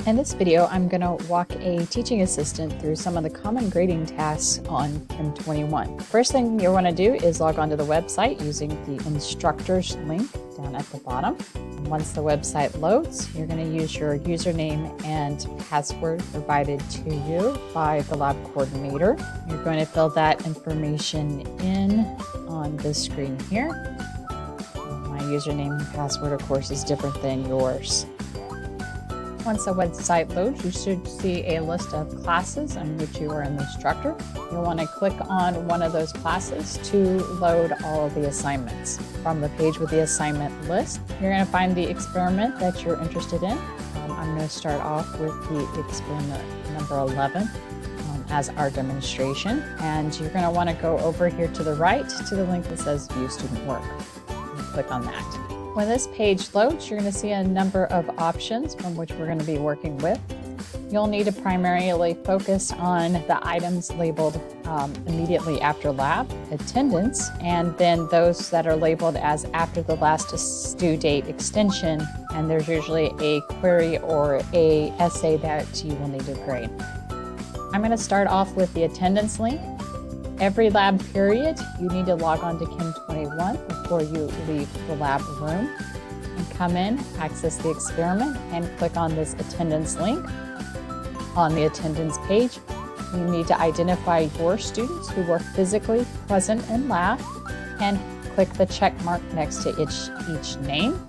In this video, I'm going to walk a teaching assistant through some of the common grading tasks on Chem21. First thing you'll want to do is log onto the website using the instructors link down at the bottom. And once the website loads, you're going to use your username and password provided to you by the lab coordinator. You're going to fill that information in on this screen here. My username and password, of course, is different than yours. Once the website loads, you should see a list of classes on which you are an instructor. You'll want to click on one of those classes to load all of the assignments. From the page with the assignment list, you're going to find the experiment that you're interested in. I'm going to start off with the experiment number 11 as our demonstration. And you're going to want to go over here to the right to the link that says View Student Work. And click on that. When this page loads, you're going to see a number of options from which we're going to be working with. You'll need to primarily focus on the items labeled immediately after lab, attendance, and then those that are labeled as after the last due date extension, and there's usually a query or a essay that you will need to grade. I'm going to start off with the attendance link. Every lab period, you need to log on to Chem21 before you leave the lab room and come in, access the experiment, and click on this attendance link. On the attendance page, you need to identify your students who were physically present in lab and click the check mark next to each name.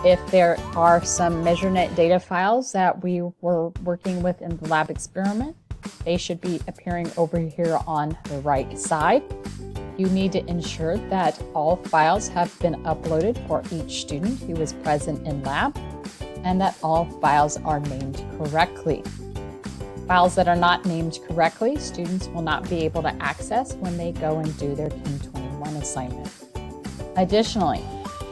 If there are some measurement data files that we were working with in the lab experiment, they should be appearing over here on the right side. You need to ensure that all files have been uploaded for each student who was present in lab and that all files are named correctly. Files that are not named correctly, students will not be able to access when they go and do their Chem21 assignment. Additionally,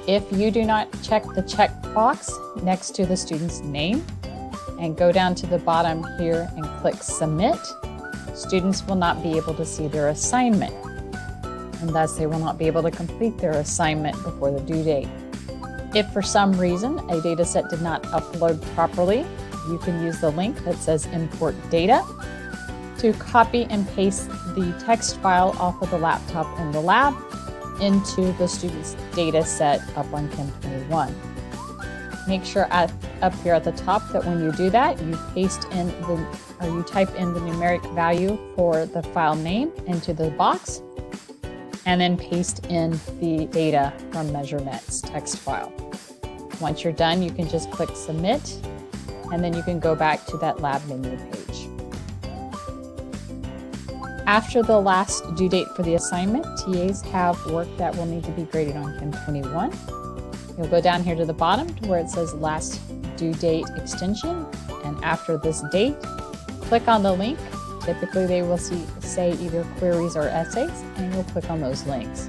if you do not check the checkbox next to the student's name, and go down to the bottom here and click Submit, students will not be able to see their assignment, and thus they will not be able to complete their assignment before the due date. If for some reason a dataset did not upload properly, you can use the link that says Import Data to copy and paste the text file off of the laptop in the lab into the student's dataset up on Chem21. Make sure up here at the top that when you do that, you you type in the numeric value for the file name into the box, and then paste in the data from measurements text file. Once you're done, you can just click Submit, and then you can go back to that lab menu page. After the last due date for the assignment, TAs have work that will need to be graded on Chem21. You'll go down here to the bottom to where it says Last Due Date Extension, and after this date, click on the link. Typically they will say either queries or essays, and you'll click on those links.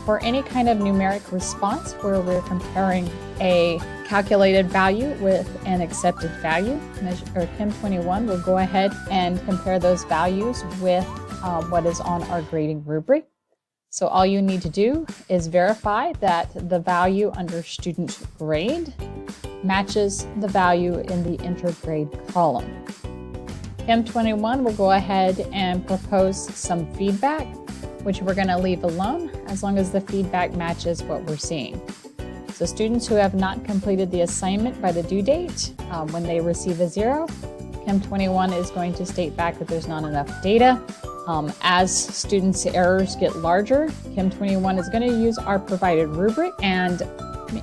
For any kind of numeric response where we're comparing a calculated value with an accepted value, Chem21 will go ahead and compare those values with what is on our grading rubric. So all you need to do is verify that the value under student grade matches the value in the intergrade column. Chem21 will go ahead and propose some feedback, which we're going to leave alone as long as the feedback matches what we're seeing. So students who have not completed the assignment by the due date, when they receive a 0, Chem21 is going to state back that there's not enough data. As students' errors get larger, Chem21 is going to use our provided rubric and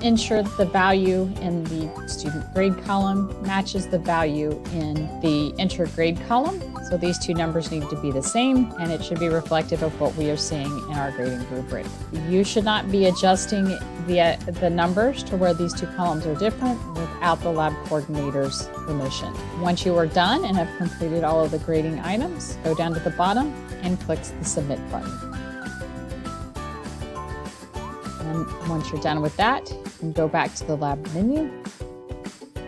ensure that the value in the student grade column matches the value in the intergrade column. So these two numbers need to be the same, and it should be reflective of what we are seeing in our grading rubric. You should not be adjusting the numbers to where these two columns are different without the lab coordinator's permission. Once you are done and have completed all of the grading items, go down to the bottom and click the Submit button. And once you're done with that, you can go back to the lab menu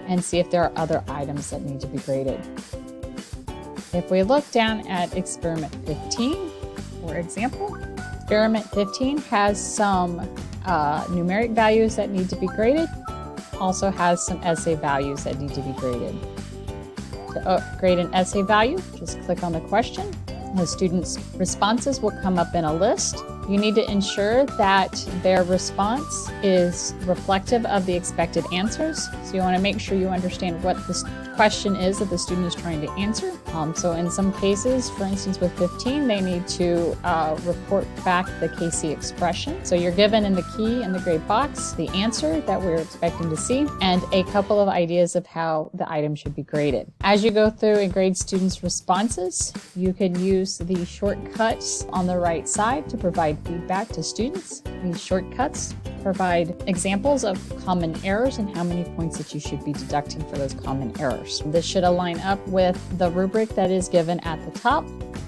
and see if there are other items that need to be graded. If we look down at experiment 15, for example, experiment 15 has some numeric values that need to be graded. also has some essay values that need to be graded. To grade an essay value, just click on the question. The students' responses will come up in a list. You need to ensure that their response is reflective of the expected answers. So you want to make sure you understand what this question is that the student is trying to answer. So in some cases, for instance with 15, they need to report back the KC expression. So you're given in the key in the grade box the answer that we're expecting to see and a couple of ideas of how the item should be graded. As you go through and grade students' responses, you can use the shortcuts on the right side to provide feedback to students. These shortcuts provide examples of common errors and how many points that you should be deducting for those common errors. This should align up with the rubric that is given at the top.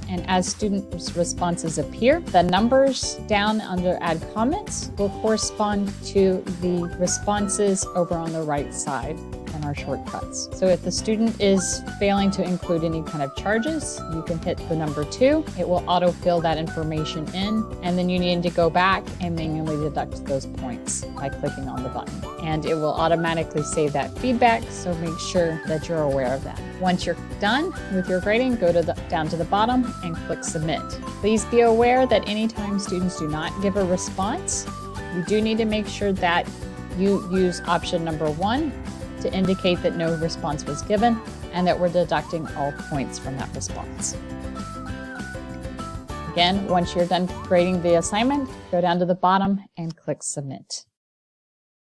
And as students' responses appear, the numbers down under Add Comments will correspond to the responses over on the right side in our shortcuts. So if the student is failing to include any kind of charges, you can hit the number 2. It will autofill that information in, and then you need to go back and manually deduct those points by clicking on the button. And it will automatically save that feedback, so make sure that you're aware of that. Once you're done with your grading, go down to the bottom and click Submit. Please be aware that anytime students do not give a response, you do need to make sure that you use option number 1 to indicate that no response was given and that we're deducting all points from that response. Again, once you're done grading the assignment, go down to the bottom and click Submit.